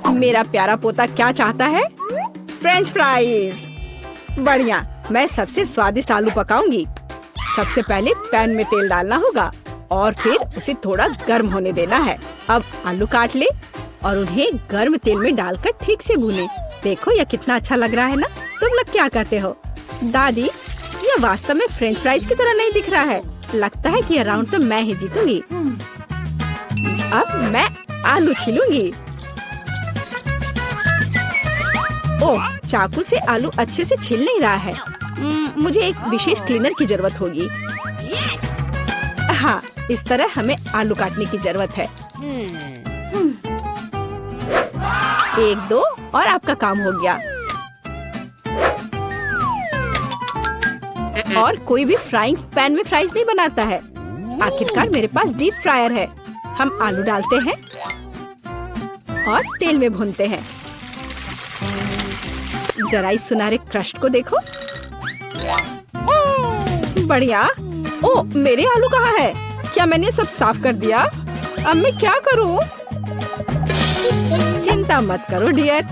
मेरा प्यारा पोता क्या चाहता है? French fries. बढ़िया, मैं सबसे स्वादिष्ट आलू पकाऊंगी। सबसे पहले पैन में तेल डालना होगा और फिर उसे थोड़ा गर्म होने देना है। अब आलू काट ले और उन्हें गर्म तेल में डालकर ठीक से भूने। देखो यह कितना अच्छा लग रहा है ना? तुम लोग क्या कहते हो? दादी, यह वास्तव में फ्रेंच फ्राइज की तरह नहीं दिख रहा है। लगता है कि यह राउंड तो मैं ही जीतूंगी। अब मैं आलू छीलूंगी। ओह, चाकू से आलू अच्छे से छिल नहीं रहा है। मुझे एक विशेष क्लीनर की जरूरत होगी। हाँ, इस तरह हमें आलू काटने की जरूरत है। 1, 2 और आपका काम हो गया। और कोई भी फ्राइंग पैन में फ्राइज नहीं बनाता है। आखिरकार मेरे पास डीप फ्रायर है। हम आलू डालते हैं और तेल में भूनते हैं। जरा इस सुनहरे क्रस्ट को देखो। बढ़िया। ओ, मेरे आलू कहाँ है? क्या मैंने सब साफ कर दिया? अब मैं क्या करूं? चिंता मत करो डियर।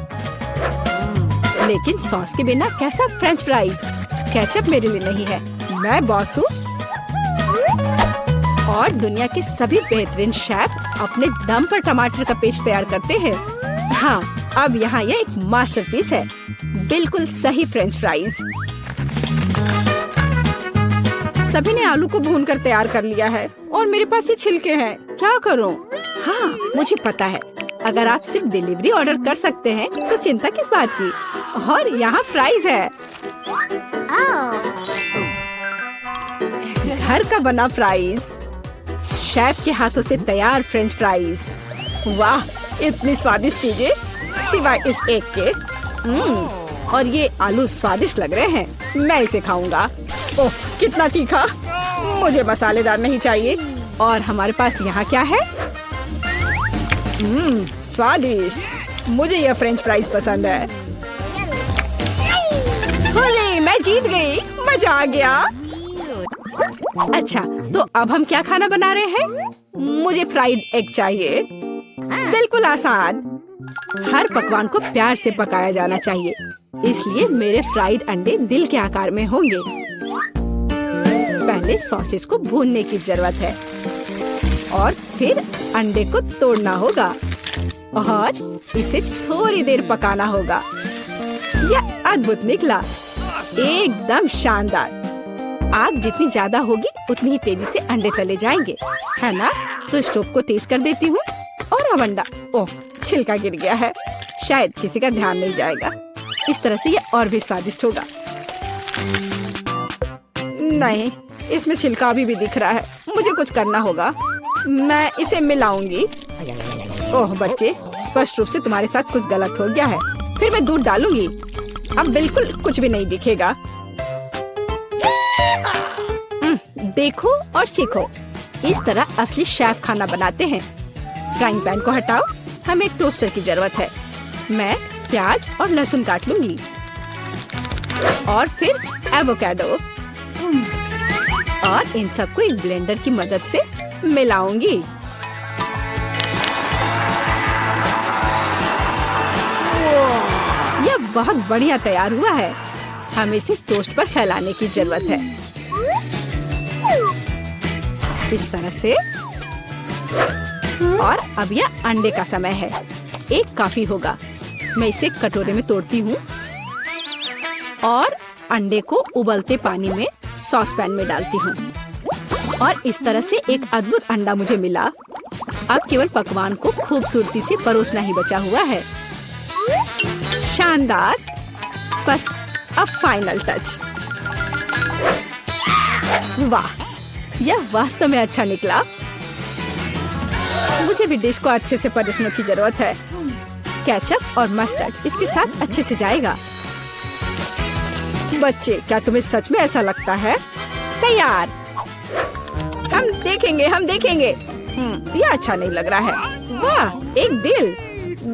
लेकिन सॉस के बिना कैसा फ्रेंच फ्राइज? केचप मेरे लिए नहीं है, मैं बॉस हूँ। और दुनिया के सभी बेहतरीन शेफ अपने दम पर टमाटर का पेस्ट तैयार करते हैं। हाँ, अब यहाँ यह एक मास्टरपीस है। बिल्कुल सही फ्रेंच फ्राइज। सभी ने आलू को भूनकर तैयार कर लिया है और मेरे पास ये छिलके हैं। क्या करूं? हाँ, मुझे पता है। अगर आप सिर्फ डिलीवरी ऑर्डर कर सकते हैं तो चिंता किस बात की। और यहाँ फ्राइज है। घर का बना फ्राइज, शेफ के हाथों से तैयार फ्रेंच फ्राइज। वाह, इतनी स्वादिष्ट चीजें सिवाय इस एक के। और ये आलू स्वादिष्ट लग रहे हैं। मैं इसे खाऊंगा। ओह, कितना तीखा। मुझे मसालेदार नहीं चाहिए। और हमारे पास यहाँ क्या है? स्वादिष्ट। मुझे यह फ्रेंच फ्राइज पसंद है। होले, मैं जीत गई। मजा आ गया। अच्छा, तो अब हम क्या खाना बना रहे हैं? मुझे फ्राइड एग चाहिए। बिल्कुल आसान। हर पकवान को प्यार से पकाया जाना चाहिए, इसलिए मेरे फ्राइड अंडे दिल के आकार में होंगे। पहले सॉसेस को भूनने की जरूरत है और फिर अंडे को तोड़ना होगा और इसे थोड़ी देर पकाना होगा। यह अद्भुत निकला, एकदम शानदार। आग जितनी ज्यादा होगी उतनी ही तेजी से अंडे तले जाएंगे, है ना? तो स्टोव को तेज कर देती हूँ और अब अंडा। ओह, छिलका गिर गया है। शायद किसी का ध्यान नहीं जाएगा। इस तरह से ये और भी स्वादिष्ट होगा। नहीं, इसमें छिलका अभी भी दिख रहा है। मुझे कुछ करना होगा। मैं इसे मिलाऊंगी। ओह बच्चे, स्पष्ट रूप से तुम्हारे साथ कुछ गलत हो गया है। फिर मैं दूध डालूंगी। अब बिल्कुल कुछ भी नहीं दिखेगा। देखो और सीखो। इस तरह असली शेफ खाना बनाते हैं। फ्राइंग पैन को हटाओ। हमें एक टोस्टर की जरूरत है। मैं प्याज और लहसुन काट लूंगी और फिर एवोकाडो और इन सबको एक ब्लेंडर की मदद से मिलाऊंगी। यह बहुत बढ़िया तैयार हुआ है। हमें इसे टोस्ट पर फैलाने की जरूरत है। इस तरह से। और अब यह अंडे का समय है। एक काफी होगा। मैं इसे कटोरे में तोड़ती हूँ और अंडे को उबलते पानी में सॉस पैन में डालती हूँ और इस तरह से एक अद्भुत अंडा मुझे मिला। अब केवल पकवान को खूबसूरती से परोसना ही बचा हुआ है। शानदार। बस अब फाइनल टच। वाह, यह वास्तव में अच्छा निकला। मुझे भी डिश को अच्छे से परोसने की जरूरत है। केचप और मस्टर्ड इसके साथ अच्छे से जाएगा। बच्चे, क्या तुम्हें सच में ऐसा लगता है? तैयार। हम देखेंगे। यह अच्छा नहीं लग रहा है। वाह, एक दिल।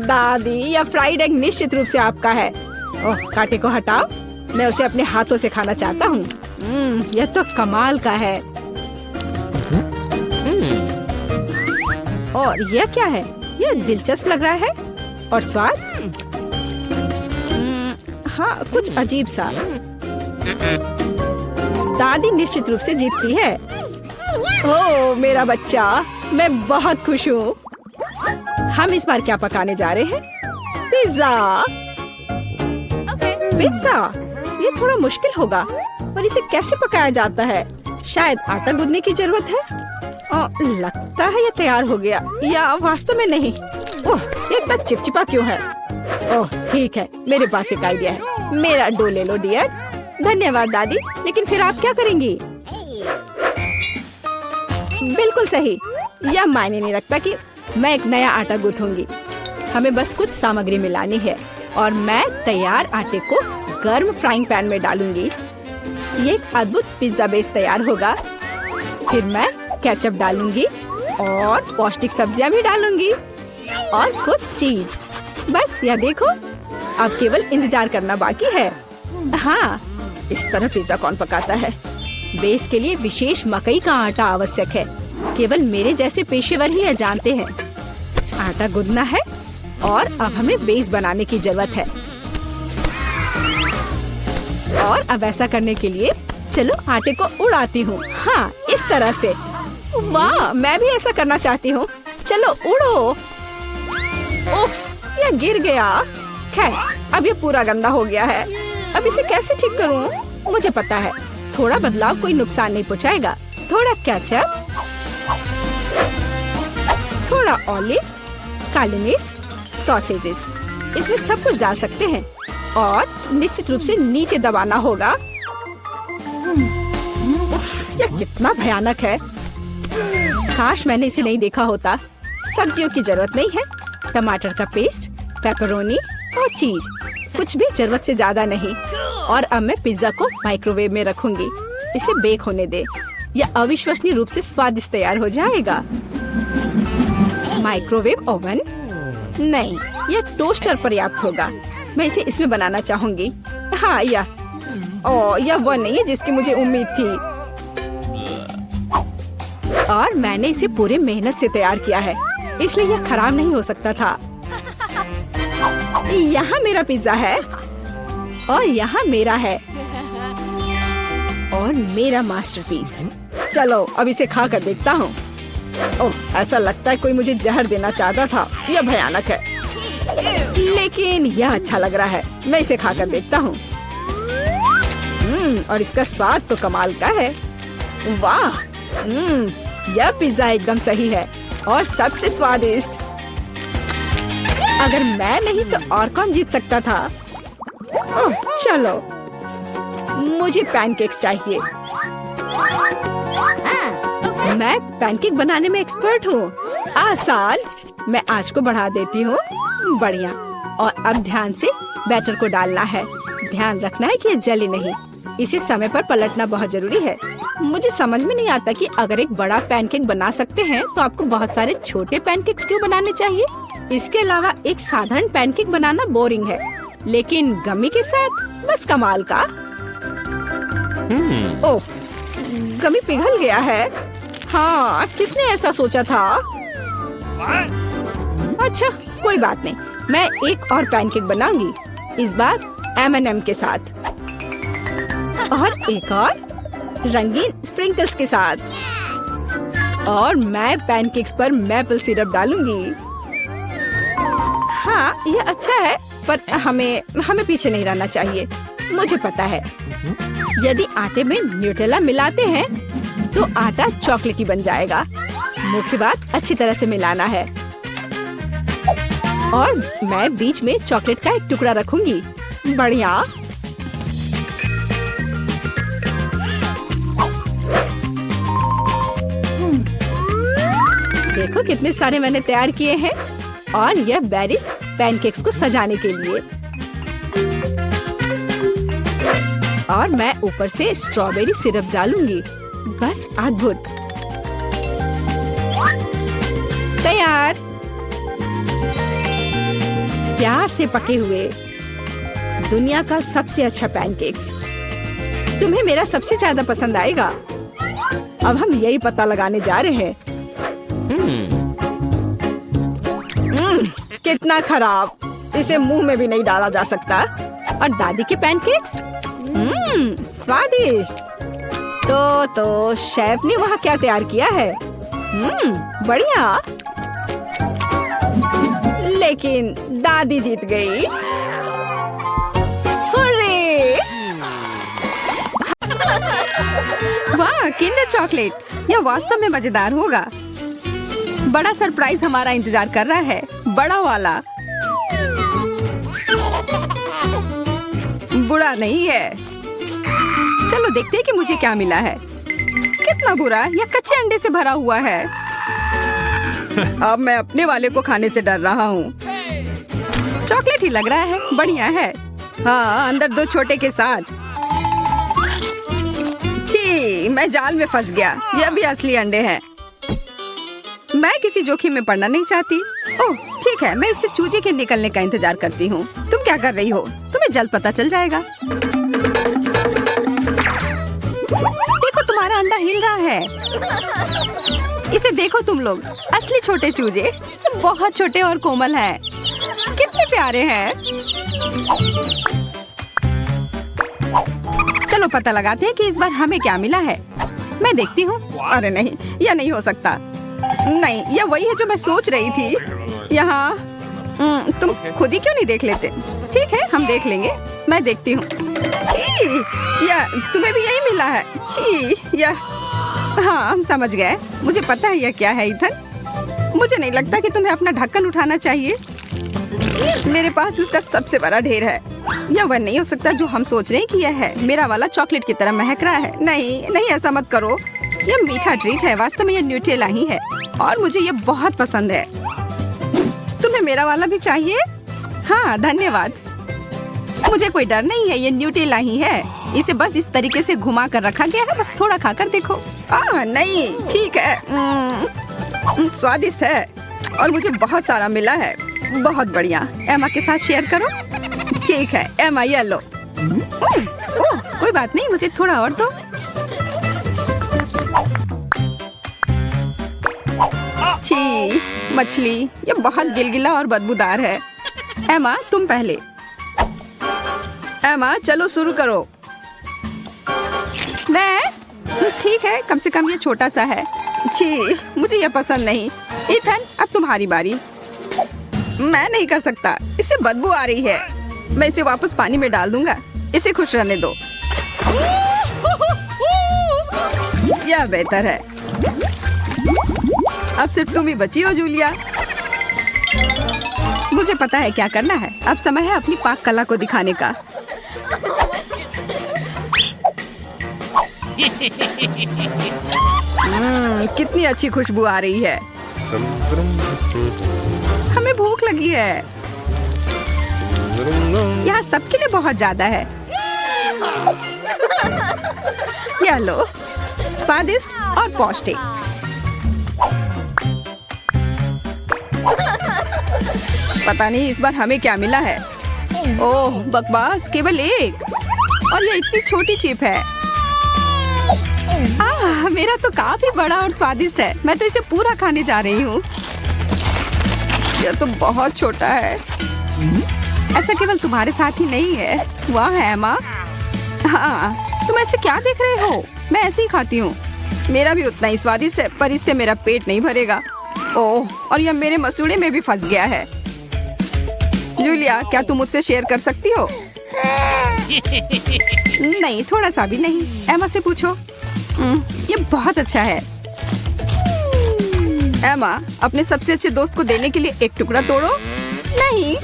दादी, यह फ्राइड एग निश्चित रूप से आपका है। ओह, कांटे को हटाओ। मैं उसे अपने हाथों से खाना चाहता हूँ। यह तो कमाल का है। और यह क्या है? यह दिलचस्प लग रहा है। और स्वाद हाँ कुछ अजीब सा। दादी निश्चित रूप से जीतती है। ओह मेरा बच्चा, मैं बहुत खुश हूँ। हम इस बार क्या पकाने जा रहे हैं? पिज्जा। पिज्जा ये थोड़ा मुश्किल होगा, पर इसे कैसे पकाया जाता है? शायद आटा गूंदने की जरूरत है। लगता है ये तैयार हो गया, या वास्तव में नहीं। ओह ये इतना चिपचिपा क्यों है? ओह ठीक है, मेरे पास एक आइडिया है। मेरा डो ले लो डियर। धन्यवाद दादी, लेकिन फिर आप क्या करेंगी? बिल्कुल सही, यह मायने नहीं रखता कि मैं एक नया आटा गूंथूंगी। हमें बस कुछ सामग्री मिलानी है और मैं तैयार आटे को गर्म फ्राइंग पैन में डालूंगी। ये एक अद्भुत पिज्जा बेस तैयार होगा। फिर मैं केचप डालूंगी और पौष्टिक सब्जियां भी डालूंगी और कुछ चीज। बस यह देखो, अब केवल इंतजार करना बाकी है। हाँ, इस तरह पिज्जा कौन पकाता है? बेस के लिए विशेष मकई का आटा आवश्यक है। केवल मेरे जैसे पेशेवर ही यह जानते हैं। आटा गूंदना है और अब हमें बेस बनाने की जरूरत है। और अब ऐसा करने के लिए चलो आटे को उड़ाती हूँ। हाँ इस तरह से। वाह, मैं भी ऐसा करना चाहती हूँ। चलो उड़ो। उफ, यह गिर गया। खैर, अब ये पूरा गंदा हो गया है। अब इसे कैसे ठीक करूँ? मुझे पता है, थोड़ा बदलाव कोई नुकसान नहीं पहुँचाएगा। थोड़ा केचप, थोड़ा ऑलिव, काली मिर्च, सॉसेजेस, इसमें सब कुछ डाल सकते हैं और निश्चित रूप से नीचे दबाना होगा। उफ, यह कितना भयानक है। काश मैंने इसे नहीं देखा होता। सब्जियों की जरूरत नहीं है। टमाटर का पेस्ट, पेपरोनी और चीज, कुछ भी जरूरत से ज्यादा नहीं। और अब मैं पिज्जा को माइक्रोवेव में रखूंगी। इसे बेक होने दे। यह अविश्वसनीय रूप से स्वादिष्ट तैयार हो जाएगा। माइक्रोवेव ओवन नहीं, यह टोस्टर पर्याप्त होगा। मैं इसे इसमें बनाना चाहूंगी। हाँ यह वो नहीं है जिसकी मुझे उम्मीद थी। और मैंने इसे पूरे मेहनत से तैयार किया है, इसलिए यह खराब नहीं हो सकता था। यहाँ मेरा पिज्जा है और यहाँ मेरा है और मेरा मास्टरपीस। चलो अब इसे खा कर देखता हूँ। ओह, ऐसा लगता है कोई मुझे जहर देना चाहता था। यह भयानक है, लेकिन यह अच्छा लग रहा है। मैं इसे खा कर देखता हूँ। और इसका स्वाद तो कमाल का है। वाह, यह पिज्जा एकदम सही है और सबसे स्वादिष्ट। अगर मैं नहीं तो और कौन जीत सकता था? ओह, चलो मुझे पैनकेक्स चाहिए। मैं पैनकेक बनाने में एक्सपर्ट हूँ। आसान। मैं आंच को बढ़ा देती हूँ। बढ़िया। और अब ध्यान से बैटर को डालना है। ध्यान रखना है कि ये जले नहीं। इसे समय पर पलटना बहुत जरूरी है। मुझे समझ में नहीं आता कि अगर एक बड़ा पैनकेक बना सकते हैं तो आपको बहुत सारे छोटे पैनकेक्स क्यों बनाने चाहिए? इसके अलावा एक साधारण पैनकेक बनाना बोरिंग है, लेकिन गमी के साथ बस कमाल का। ओह, गमी पिघल गया है। हाँ, किसने ऐसा सोचा था? अच्छा, कोई बात नहीं। मैं एक और पैनकेक बनाऊंगी, इस बार M&M के साथ और एक और रंगीन स्प्रिंकल्स के साथ। और मैं पैनकेक्स पर मैपल सिरप डालूंगी। हाँ, यह अच्छा है, पर हमें पीछे नहीं रहना चाहिए। मुझे पता है, यदि आटे में न्यूटेला मिलाते हैं तो आटा चॉकलेटी बन जाएगा। मुख्य बात अच्छी तरह से मिलाना है। और मैं बीच में चॉकलेट का एक टुकड़ा रखूंगी। बढ़िया। देखो कितने सारे मैंने तैयार किए हैं। और यह बेरीज पैनकेक्स को सजाने के लिए। और मैं ऊपर से स्ट्रॉबेरी सिरप डालूंगी। बस अद्भुत। तैयार। प्यार से पके हुए दुनिया का सबसे अच्छा पैनकेक्स। तुम्हें मेरा सबसे ज्यादा पसंद आएगा। अब हम यही पता लगाने जा रहे हैं। कितना खराब, इसे मुंह में भी नहीं डाला जा सकता। और दादी के पैनकेक्स, स्वादिष्ट। तो शेफ ने वहाँ क्या तैयार किया है? बढ़िया। लेकिन दादी जीत गई। हुर्रे! वाह, किंडर चॉकलेट, यह वास्तव में मजेदार होगा। बड़ा सरप्राइज हमारा इंतजार कर रहा है, बड़ा वाला। बुरा नहीं है। चलो देखते हैं कि मुझे क्या मिला है। कितना बुरा, यह कच्चे अंडे से भरा हुआ है। अब मैं अपने वाले को खाने से डर रहा हूँ। चॉकलेट ही लग रहा है, बढ़िया है। हाँ, अंदर 2 छोटे के साथ। छी, मैं जाल में फंस गया। यह भी असली अंडे हैं। मैं किसी जोखिम में पड़ना नहीं चाहती। ओह ठीक है, मैं इससे चूजे के निकलने का इंतजार करती हूँ। तुम क्या कर रही हो? तुम्हें जल्द पता चल जाएगा। देखो, तुम्हारा अंडा हिल रहा है। इसे देखो तुम लोग, असली छोटे चूजे, बहुत छोटे और कोमल हैं। कितने प्यारे हैं। चलो पता लगाते हैं कि इस बार हमें क्या मिला है। मैं देखती हूँ। अरे नहीं, यह नहीं हो सकता। नहीं, यह वही है जो मैं सोच रही थी। यहाँ तुम खुद ही क्यों नहीं देख लेते? ठीक है, हम देख लेंगे। मैं देखती हूँ। या तुम्हें भी यही मिला है? हाँ, हम समझ गए। मुझे पता है यह क्या है ईथन। मुझे नहीं लगता कि तुम्हें अपना ढक्कन उठाना चाहिए। मेरे पास इसका सबसे बड़ा ढेर है। यह वह नहीं हो सकता जो हम सोच रहे हैं कि यह है। मेरा वाला चॉकलेट की तरह महक रहा है। नहीं नहीं, ऐसा मत करो। यह मीठा ट्रीट है। वास्तव में यह न्यूटेला ही है और मुझे यह बहुत पसंद है। तुम्हें मेरा वाला भी चाहिए? हाँ, धन्यवाद। मुझे कोई डर नहीं है, ये न्यूटेला ही है। इसे बस इस तरीके से घुमा कर रखा गया है। बस थोड़ा खाकर देखो। नहीं, ठीक है। स्वादिष्ट है और मुझे बहुत सारा मिला है। बहुत बढ़िया। एमा के साथ शेयर करो। ठीक है एमा, ये लो। ओह, कोई बात नहीं, मुझे थोड़ा और दो। छी, मछली, ये बहुत गिलगिला और बदबूदार है। एमा, तुम पहले। एमा, चलो शुरू करो। मैं? ठीक है, कम से कम ये छोटा सा है। छी, मुझे ये पसंद नहीं। ईथन, अब तुम्हारी बारी। मैं नहीं कर सकता, इससे बदबू आ रही है। मैं इसे वापस पानी में डाल दूंगा। इसे खुश रहने दो। यह बेहतर है। अब सिर्फ तुम ही बची हो जूलिया। मुझे पता है क्या करना है। अब समय है अपनी पाक कला को दिखाने का। कितनी अच्छी खुशबू आ रही है। हमें भूख लगी है। यहाँ सबके लिए बहुत ज्यादा है। यह लो, स्वादिष्ट और पौष्टिक। पता नहीं इस बार हमें क्या मिला है। ओह बकवास, केवल एक। और ये इतनी छोटी चिप है। मेरा तो काफी बड़ा और स्वादिष्ट है। मैं तो इसे पूरा खाने जा रही हूँ। यह तो बहुत छोटा है। ऐसा केवल तुम्हारे साथ ही नहीं है। वाह है माँ। हाँ, तुम ऐसे क्या देख रहे हो? मैं ऐसे ही खाती हूँ। मेरा भी उतना ही स्वादिष्ट है, पर इससे मेरा पेट नहीं भरेगा। ओह, और यह मेरे मसूड़े में भी फंस गया है। जूलिया, क्या तुम मुझसे शेयर कर सकती हो? नहीं, थोड़ा सा भी नहीं। एमा से पूछो। ये बहुत अच्छा है। एमा, अपने सबसे अच्छे दोस्त को देने के लिए एक टुकड़ा तोड़ो। नहीं,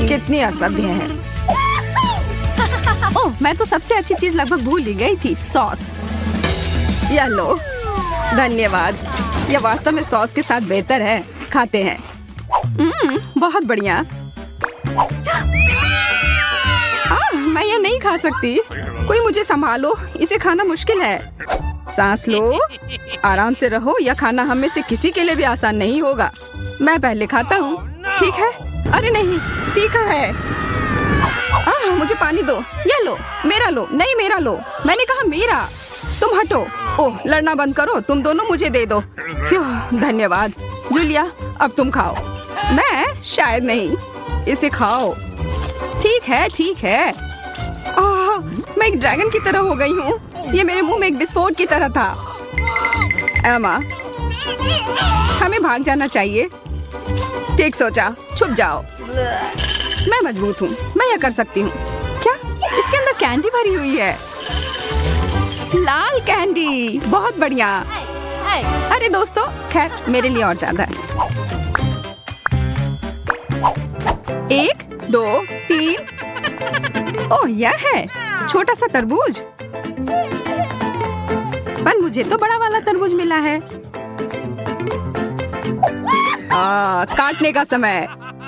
कितनी असभ्य है। ओह, मैं तो सबसे अच्छी चीज लगभग भूल ही गई थी, सॉस। यह लो। धन्यवाद। यह वास्तव में सॉस के साथ बेहतर है। खाते हैं। बहुत बढ़िया। मैं यह नहीं खा सकती। कोई मुझे संभालो, इसे खाना मुश्किल है। सांस लो, आराम से रहो। यह खाना हम में से किसी के लिए भी आसान नहीं होगा। मैं पहले खाता हूँ। ठीक है? अरे नहीं, तीखा है। मुझे पानी दो। यह लो, मेरा लो। नहीं, मेरा लो। मैंने कहा मेरा। तुम हटो। ओह, लड़ना बंद करो। तुम दोनों मुझे दे दो। धन्यवाद। जूलिया, अब तुम खाओ। मैं शायद नहीं। इसे खाओ। ठीक है ठीक है। मैं एक ड्रैगन की तरह हो गई हूँ। ये मेरे मुंह में एक विस्फोट की तरह था। एमा, हमें भाग जाना चाहिए। ठीक सोचा, छुप जाओ। मैं मजबूत हूँ, मैं यह कर सकती हूँ। क्या इसके अंदर कैंडी भरी हुई है? लाल कैंडी, बहुत बढ़िया। अरे दोस्तों, खैर मेरे लिए और ज्यादा है। 1 2 3। ओह, यह है छोटा सा तरबूज। पर मुझे तो बड़ा वाला तरबूज मिला है। काटने का समय।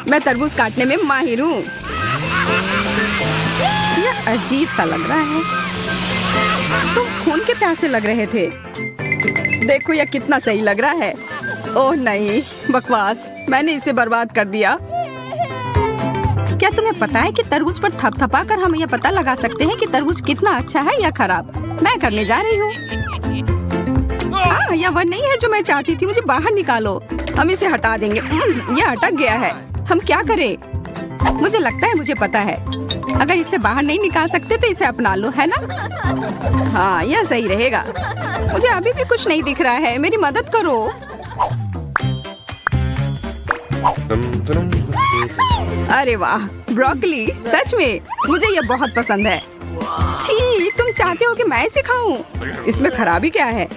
मैं तरबूज काटने में माहिर हूँ। यह अजीब सा लग रहा है। तुम खून के प्यासे लग रहे थे। देखो यह कितना सही लग रहा है। ओह नहीं, बकवास, मैंने इसे बर्बाद कर दिया। क्या तुम्हें पता है कि तरबूज पर थपथपा कर हम यह पता लगा सकते हैं कि तरबूज कितना अच्छा है या खराब? मैं करने जा रही हूँ। यह वह नहीं है जो मैं चाहती थी। मुझे बाहर निकालो। हम इसे हटा देंगे। यह अटक गया है। हम क्या करें? मुझे लगता है मुझे पता है। अगर इसे बाहर नहीं निकाल सकते तो इसे अपना लो, है ना? हाँ, यह सही रहेगा। मुझे अभी भी कुछ नहीं दिख रहा है। मेरी मदद करो। अरे वाह, ब्रोकली, सच में मुझे यह बहुत पसंद है। छी, तुम चाहते हो कि मैं इसे खाऊं? इसमें खराबी क्या है?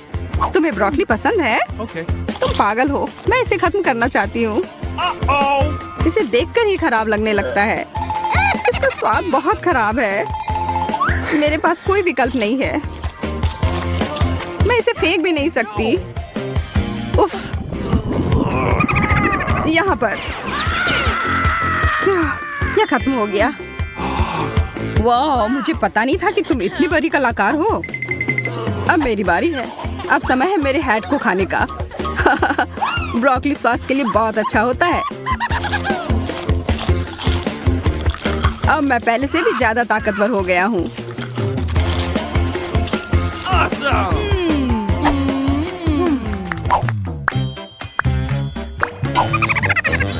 तुम्हें ब्रोकली पसंद है? तुम पागल हो। मैं इसे खत्म करना चाहती हूँ। इसे देखकर ही खराब लगने लगता है। इसका स्वाद बहुत खराब है। मेरे पास कोई विकल्प नहीं है। मैं इसे फेंक भी नहीं सकती। उफ, यहाँ पर यह खत्म हो गया। वाह, मुझे पता नहीं था कि तुम इतनी बड़ी कलाकार हो। अब मेरी बारी है। अब समय है मेरे हैट को खाने का। ब्रोकली स्वास्थ्य के लिए बहुत अच्छा होता है। अब मैं पहले से भी ज्यादा ताकतवर हो गया हूँ।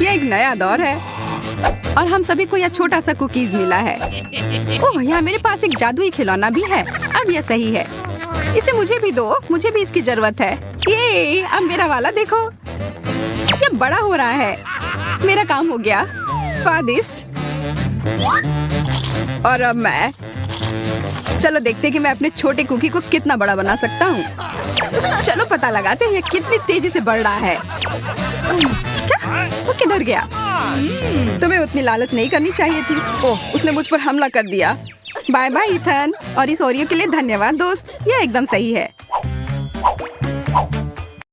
यह एक नया दौर है और हम सभी को यह छोटा सा कुकीज मिला है। ओह, यहाँ मेरे पास एक जादुई खिलौना भी है। अब यह सही है। इसे मुझे भी दो। मुझे भी इसकी जरूरत है। ये अब मेरा वाला देखो, ये बड़ा हो रहा है। मेरा काम हो गया। स्वादिष्ट। और अब मैं, चलो देखते हैं कि मैं अपने छोटे कुकी को कितना बड़ा बना सकता हूँ। चलो पता लगाते हैं कितनी तेजी से बढ़ रहा है। क्या? वो किधर गया? तुम्हें उतनी लालच नहीं करनी चाहिए थी। ओह, उसने मुझ पर हमला कर दिया। बाय बाय ईथन, और इस ओरियो के लिए धन्यवाद दोस्त। यह एकदम सही है।